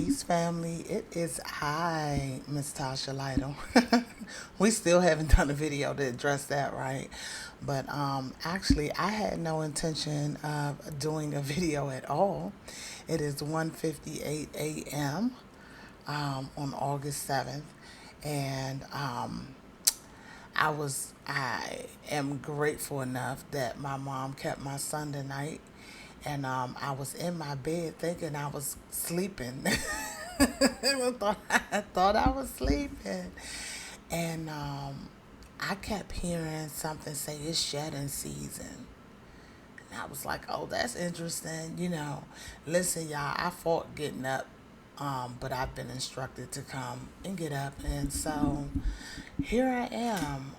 Peace, family. It is I, Miss Tasha Lytle. We still haven't done a video to address that, right? But actually, I had no intention of doing a video at all. It is 1:58 a.m. On August 7th, and I am grateful enough that my mom kept my son tonight, and I was in my bed thinking I was sleeping. I thought I was sleeping, and I kept hearing something say it's shedding season. And I was like, oh, that's interesting. Listen, y'all, I fought getting up, but I've been instructed to come and get up. And so here I am.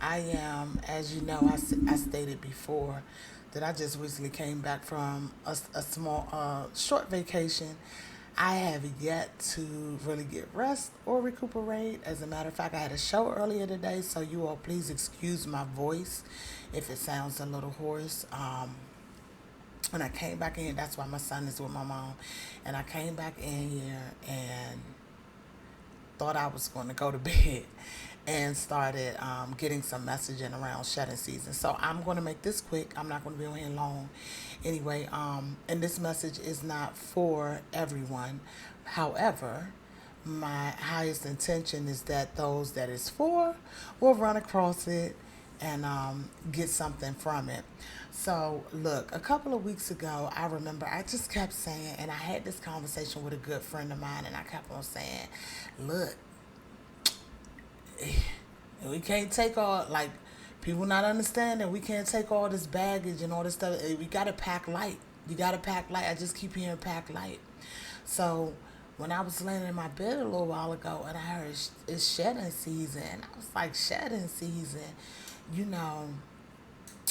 I am, as you know, I stated before that I just recently came back from a small, short vacation. I have yet to really get rest or recuperate. As a matter of fact, I had a show earlier today, so you all please excuse my voice if it sounds a little hoarse. When I came back in, that's why my son is with my mom. And I came back in here and thought I was going to go to bed and started getting some messaging around shedding season. So I'm going to make this quick. I'm not going to be on here long. Anyway, and this message is not for everyone. However, my highest intention is that those that it's for will run across it and get something from it. So, look, a couple of weeks ago, I remember I just kept saying, and I had this conversation with a good friend of mine, and I kept on saying, look, we can't take all, like, people not understanding, we can't take all this baggage and all this stuff. We got to pack light. You got to pack light. I just keep hearing pack light. So, when I was laying in my bed a little while ago and I heard it's shedding season, I was like, shedding season, you know,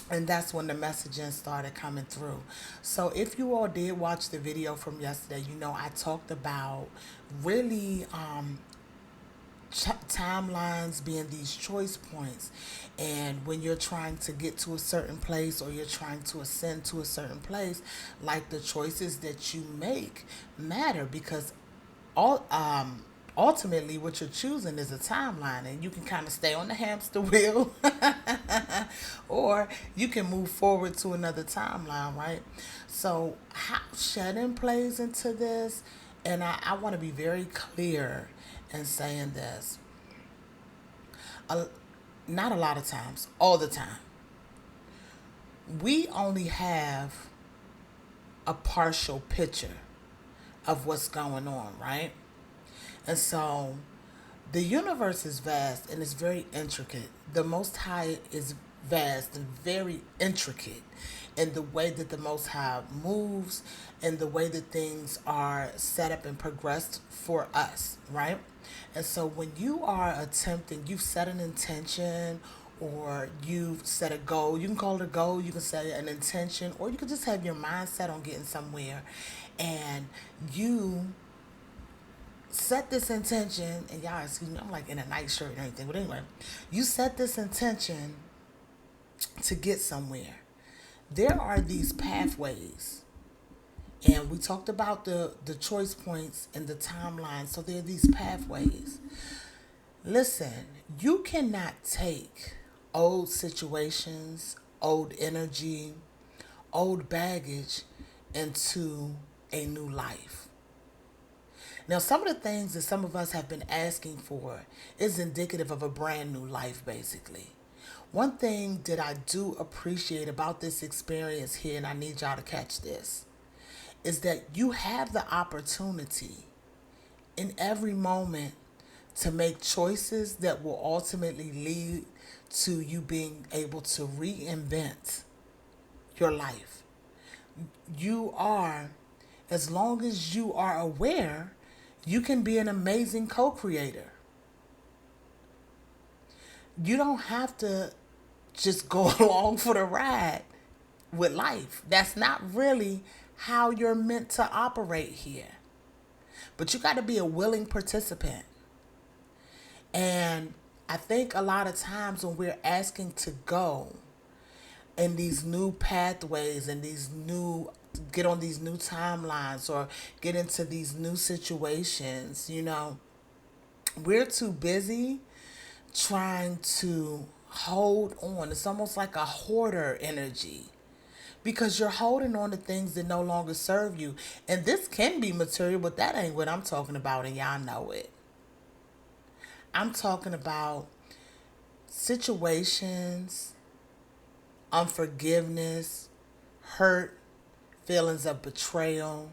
and that's when the messaging started coming through. So if you all did watch the video from yesterday, I talked about really timelines being these choice points, and when you're trying to get to a certain place or you're trying to ascend to a certain place, like the choices that you make matter, because all ultimately what you're choosing is a timeline, and you can kind of stay on the hamster wheel or you can move forward to another timeline, right? So how shedding plays into this, and I want to be very clear in saying this. a, Not a lot of times, all the time, we only have a partial picture of what's going on, right? And so the universe is vast and it's very intricate. The Most High is vast and very intricate in the way that the Most High moves and the way that things are set up and progressed for us, right? And so when you are attempting, you've set an intention or you've set a goal. You can call it a goal, you can say an intention, or you can just have your mindset on getting somewhere. And you set this intention, and y'all, excuse me, I'm like in a night shirt and everything, but anyway, you set this intention to get somewhere. There are these pathways, and we talked about the choice points and the timeline. So there are these pathways. Listen, you cannot take old situations, old energy, old baggage into a new life. Now, some of the things that some of us have been asking for is indicative of a brand new life, basically. One thing that I do appreciate about this experience here, and I need y'all to catch this, is that you have the opportunity in every moment to make choices that will ultimately lead to you being able to reinvent your life. You are, as long as you are aware, you can be an amazing co creator. You don't have to just go along for the ride with life. That's not really how you're meant to operate here. But you got to be a willing participant. And I think a lot of times when we're asking to go in these new pathways and these new get on these new timelines or get into these new situations. We're too busy trying to hold on. It's almost like a hoarder energy because you're holding on to things that no longer serve you. And this can be material, but that ain't what I'm talking about, and y'all know it. I'm talking about situations, unforgiveness, hurt, feelings of betrayal,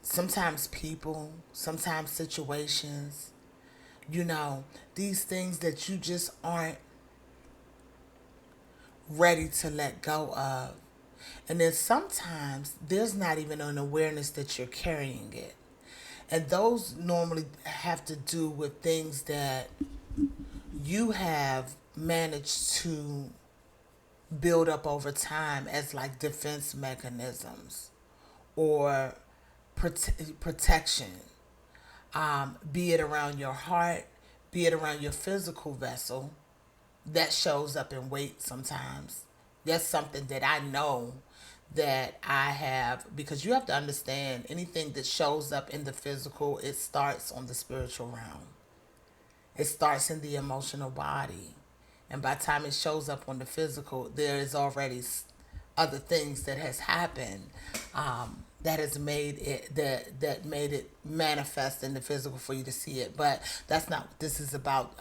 sometimes people, sometimes situations, you know, these things that you just aren't ready to let go of. And then sometimes there's not even an awareness that you're carrying it. And those normally have to do with things that you have managed to build up over time as like defense mechanisms or protection, be it around your heart, be it around your physical vessel. That shows up in weight sometimes. That's something that I know that I have, because you have to understand anything that shows up in the physical, it starts on the spiritual realm. It starts in the emotional body. And by the time it shows up on the physical, there is already other things that has happened, that has made it that made it manifest in the physical for you to see it. But that's not what this is about.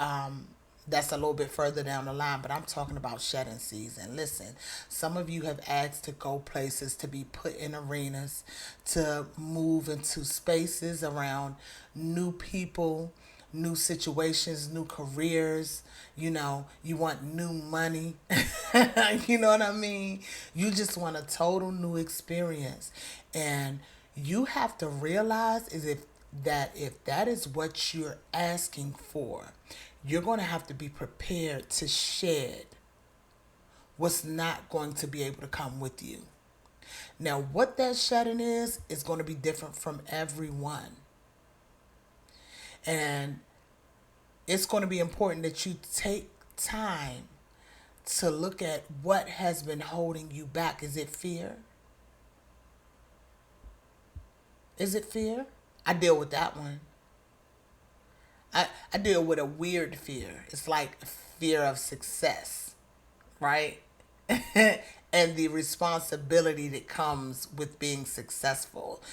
That's a little bit further down the line, but I'm talking about shedding season. Listen, some of you have asked to go places, to be put in arenas, to move into spaces around new people, new situations, new careers. You want new money. You know what I mean? You just want a total new experience. And you have to realize is if that is what you're asking for, you're going to have to be prepared to shed what's not going to be able to come with you. Now, what that shedding is going to be different from everyone. And it's going to be important that you take time to look at what has been holding you back. Is it fear? Is it fear? I deal with that one. I deal with a weird fear. It's like fear of success, right? And the responsibility that comes with being successful.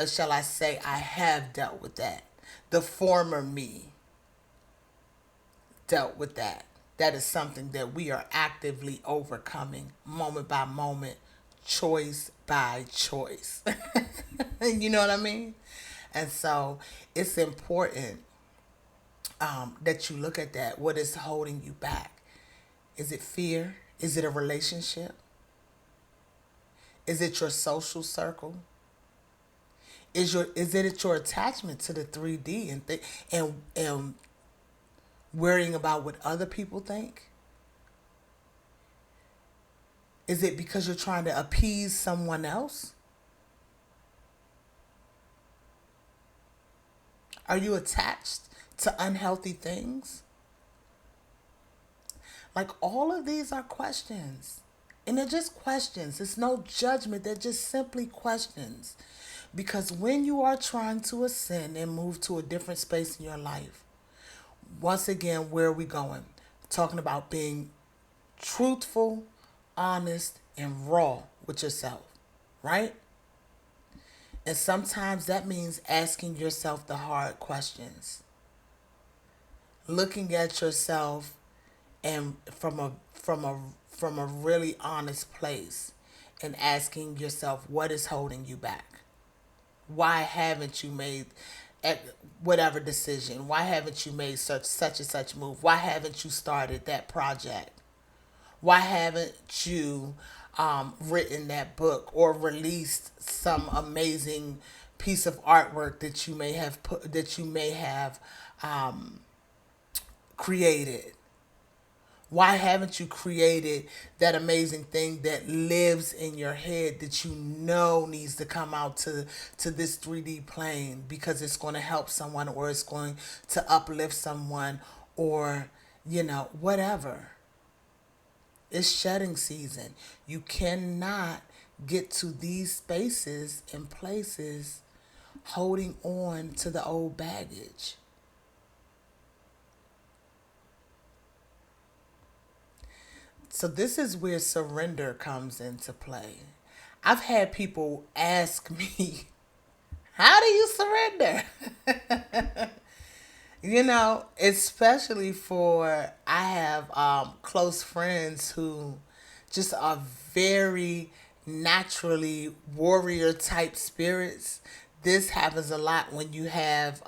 Shall I say, I have dealt with that. The former me dealt with that. That is something that we are actively overcoming moment by moment, choice by choice. You know what I mean? And so it's important, that you look at that. What is holding you back? Is it fear? Is it a relationship? Is it your social circle? Is it your attachment to the 3D and worrying about what other people think? Is it because you're trying to appease someone else? Are you attached to unhealthy things? Like, all of these are questions. And they're just questions. It's no judgment. They're just simply questions. Because when you are trying to ascend and move to a different space in your life, once again, where are we going? Talking about being truthful, honest, and raw with yourself, right? And sometimes that means asking yourself the hard questions, looking at yourself and from a really honest place, and asking yourself what is holding you back. Why haven't you made whatever decision? Why haven't you made such and such move? Why haven't you started that project? Why haven't you written that book or released some amazing piece of artwork that you may have created? Why haven't you created that amazing thing that lives in your head that you know needs to come out to this 3D plane because it's going to help someone, or it's going to uplift someone, or whatever. It's shedding season. You cannot get to these spaces and places holding on to the old baggage. So this is where surrender comes into play. I've had people ask me, how do you surrender? Especially for, I have close friends who just are very naturally warrior type spirits. This happens a lot when you have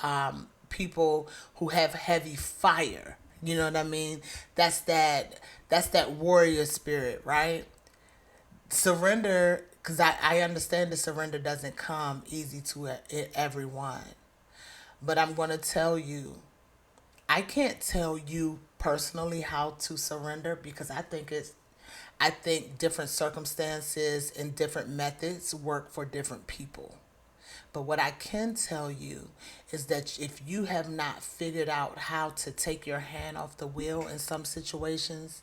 people who have heavy fire. You know what I mean? That's that warrior spirit, right? Surrender, because I understand the surrender doesn't come easy to everyone. But I'm going to tell you, I can't tell you personally how to surrender because I think different circumstances and different methods work for different people. But what I can tell you is that if you have not figured out how to take your hand off the wheel in some situations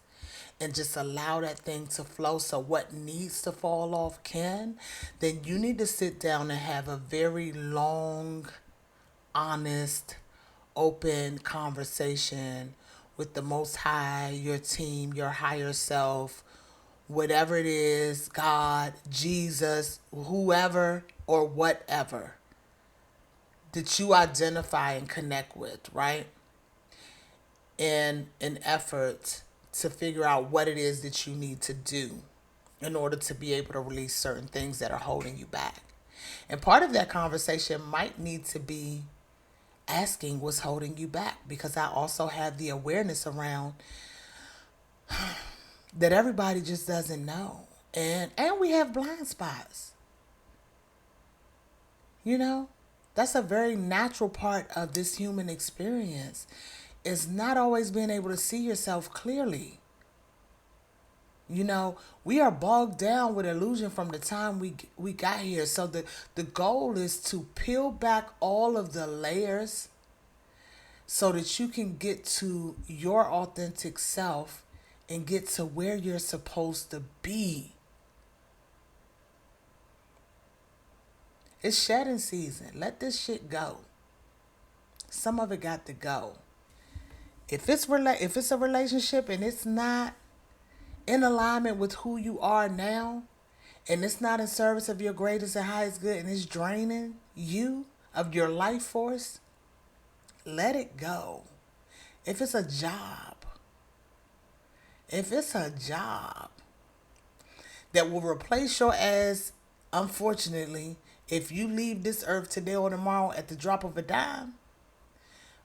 and just allow that thing to flow so what needs to fall off can, then you need to sit down and have a very long, honest, open conversation with the Most High, your team, your higher self, whatever it is, God, Jesus, whoever or whatever that you identify and connect with, right? In an effort to figure out what it is that you need to do in order to be able to release certain things that are holding you back. And part of that conversation might need to be asking what's holding you back, because I also have the awareness around that everybody just doesn't know. And we have blind spots. You know, that's a very natural part of this human experience, is not always being able to see yourself clearly. We are bogged down with illusion from the time we got here. So the goal is to peel back all of the layers so that you can get to your authentic self and get to where you're supposed to be. It's shedding season. Let this shit go. Some of it got to go. If it's a relationship and it's not in alignment with who you are now, and it's not in service of your greatest and highest good, and it's draining you of your life force, let it go. If it's a job, if it's a job that will replace your ass, unfortunately, if you leave this earth today or tomorrow at the drop of a dime,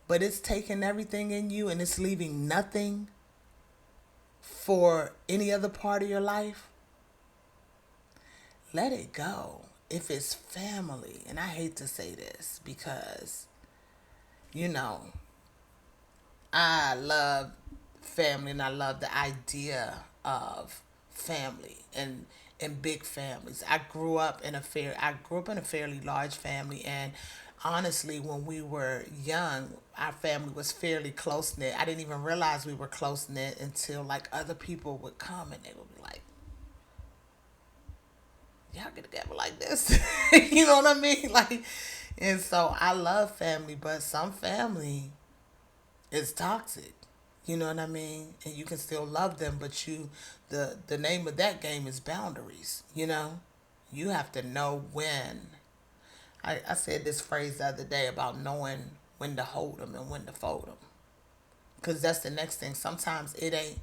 but it's taking everything in you and it's leaving nothing for any other part of your life, let it go. If it's family, and I hate to say this because, you know, I love family and I love the idea of family and big families. I grew up in a fairly large family, and honestly, when we were young, our family was fairly close knit. I didn't even realize we were close knit until like other people would come and they would be like, y'all get together like this. You know what I mean? Like, and so I love family, but some family is toxic. You know what I mean? And you can still love them, but the name of that game is boundaries. You have to know when. I said this phrase the other day about knowing when to hold them and when to fold them, because that's the next thing. Sometimes it ain't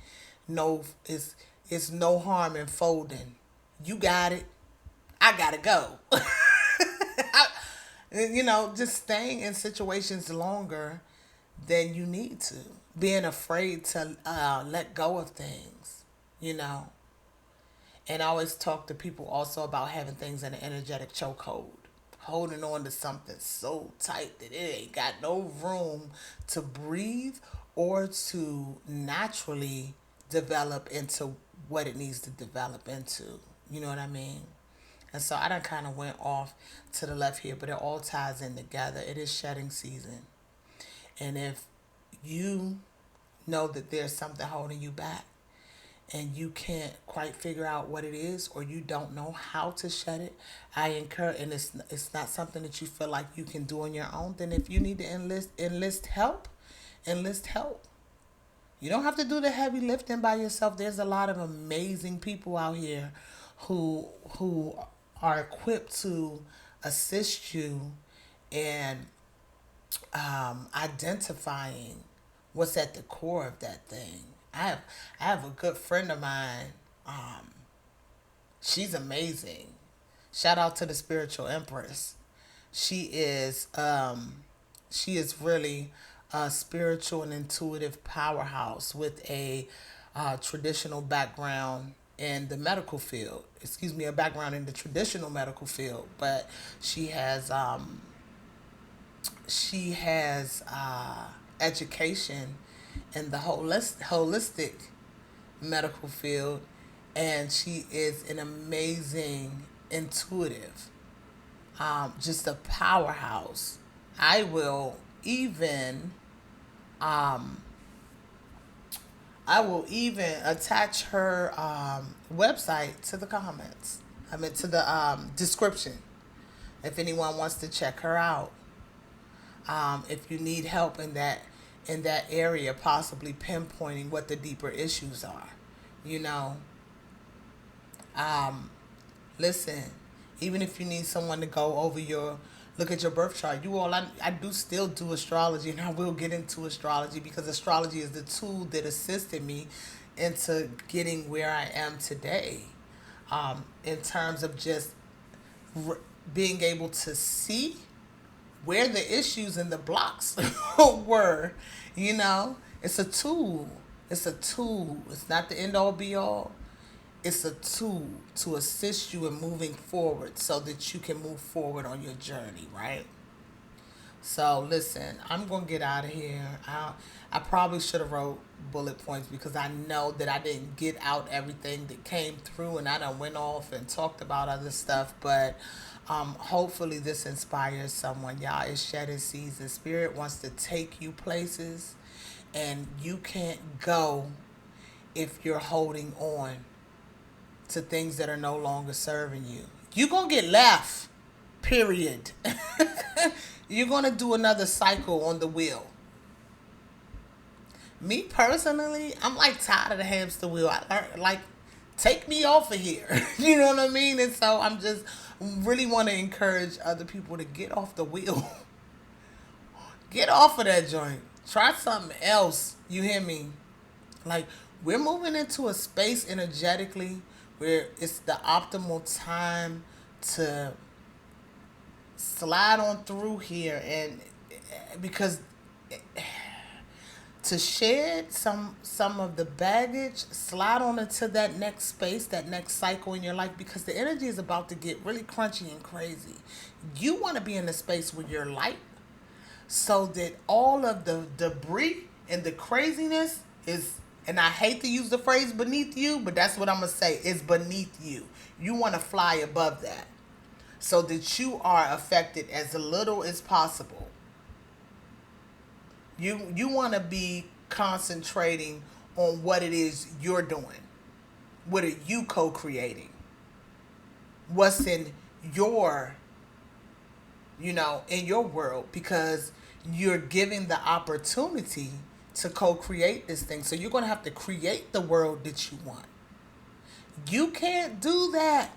no it's no harm in folding. You got it. I gotta go. Just staying in situations longer than you need to, being afraid to let go of things, you know. And I always talk to people also about having things in an energetic chokehold, holding on to something so tight that it ain't got no room to breathe or to naturally develop into what it needs to develop into. You know what I mean? And so I done kind of went off to the left here, but it all ties in together. It is shedding season. And if you know that there's something holding you back, and you can't quite figure out what it is, or you don't know how to shut it, I encourage, and it's not something that you feel like you can do on your own, then if you need to enlist help, enlist help. You don't have to do the heavy lifting by yourself. There's a lot of amazing people out here who who are equipped to assist you in identifying what's at the core of that thing. I have a good friend of mine. Um, she's amazing. Shout out to the spiritual empress. She is she is really a spiritual and intuitive powerhouse with a traditional background in the medical field. Excuse me, a background in the traditional medical field, but she has education in the holistic medical field, and she is an amazing intuitive, just a powerhouse. I will even I will even attach her website to the comments. I mean, to the description, if anyone wants to check her out. If you need help in that area, possibly pinpointing what the deeper issues are, you know. Um, Listen, even if you need someone to go over your look at your birth chart, I do still do astrology, and I will get into astrology because astrology is the tool that assisted me into getting where I am today. In terms of just r- being able to see where the issues and the blocks were, you know. It's a tool. It's a tool. It's not the end all be all. It's a tool to assist you in moving forward so that you can move forward on your journey, right? So listen, I'm gonna get out of here. I probably should have wrote bullet points because I know that I didn't get out everything that came through, and I done went off and talked about other stuff. But hopefully this inspires someone. Y'all, it's shedding season. Spirit wants to take you places, and you can't go if you're holding on to things that are no longer serving you. You're gonna get left. Period. You're gonna do another cycle on the wheel. Me personally, I'm like tired of the hamster wheel. I learned, like, take me off of here. You know what I mean? And so I'm just really want to encourage other people to get off the wheel. Get off of that joint. Try something else. You hear me? Like, we're moving into a space energetically where it's the optimal time to slide on through here, and because to shed some of the baggage, slide on into that next space, that next cycle in your life, because the energy is about to get really crunchy and crazy. You want to be in a space where you're light, so that all of the debris and the craziness is, and I hate to use the phrase beneath you, but that's what I'm going to say, is beneath you. You want to fly above that so that you are affected as little as possible. You want to be concentrating on what it is you're doing. What are you co-creating? What's in your, in your world, because you're giving the opportunity to co-create this thing. So you're going to have to create the world that you want. You can't do that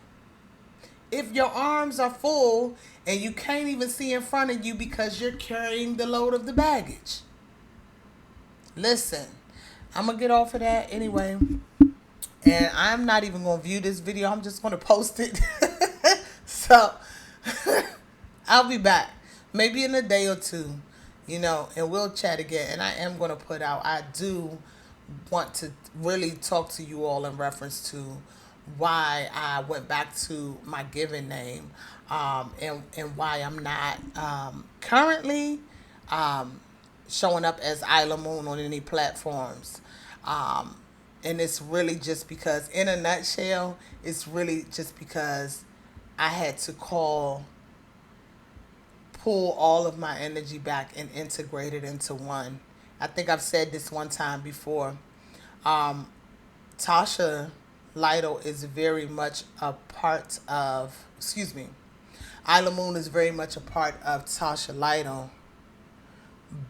if your arms are full and you can't even see in front of you because you're carrying the load of the baggage. Listen, I'm going to get off of that anyway. And I'm not even going to view this video. I'm just going to post it. So I'll be back. Maybe in a day or two, and we'll chat again. And I am going to put out, I do want to really talk to you all in reference to why I went back to my given name, and why I'm not currently showing up as Isla Moon on any platforms. Um, and it's really just because, in a nutshell, it's really just because I had to pull all of my energy back and integrate it into one. I think I've said this one time before. Um, Tasha Lytle is very much a part of, excuse me, Isla Moon is very much a part of Tasha Lytle,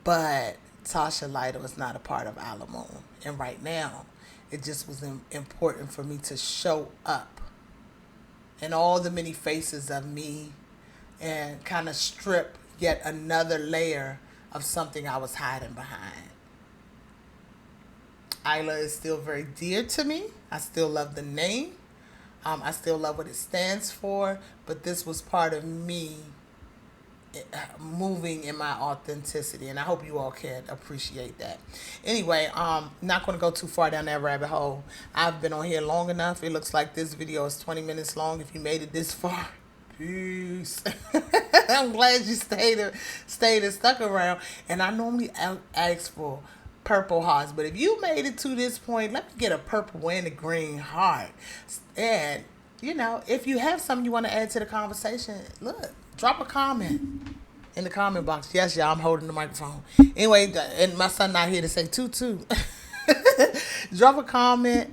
but Tasha Lytle is not a part of Isla Moon. And right now, it just was important for me to show up in all the many faces of me and kind of strip yet another layer of something I was hiding behind. Isla is still very dear to me. I still love the name. I still love what it stands for. But this was part of me moving in my authenticity, and I hope you all can appreciate that. Anyway, not going to go too far down that rabbit hole. I've been on here long enough. It looks like this video is 20 minutes long. If you made it this far, peace. I'm glad you stayed and stuck around. And I normally ask for purple hearts, but if you made it to this point, let me get a purple and a green heart. And if you have something you want to add to the conversation, look, drop a comment in the comment box. Yes, y'all, I'm holding the microphone. Anyway, and my son not here to say toot. Drop a comment,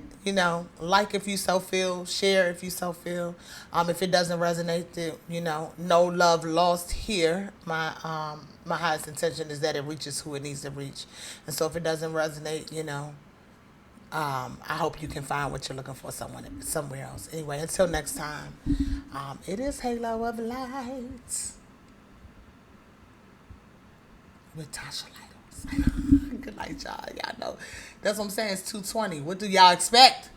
like if you so feel, share if you so feel. If it doesn't resonate, no love lost here. My highest intention is that it reaches who it needs to reach. And so if it doesn't resonate, I hope you can find what you're looking for somewhere else. Anyway, until next time, it is Halo of Light with Tasha Lytle. Good night, y'all. Y'all know. That's what I'm saying. It's 2:20. What do y'all expect?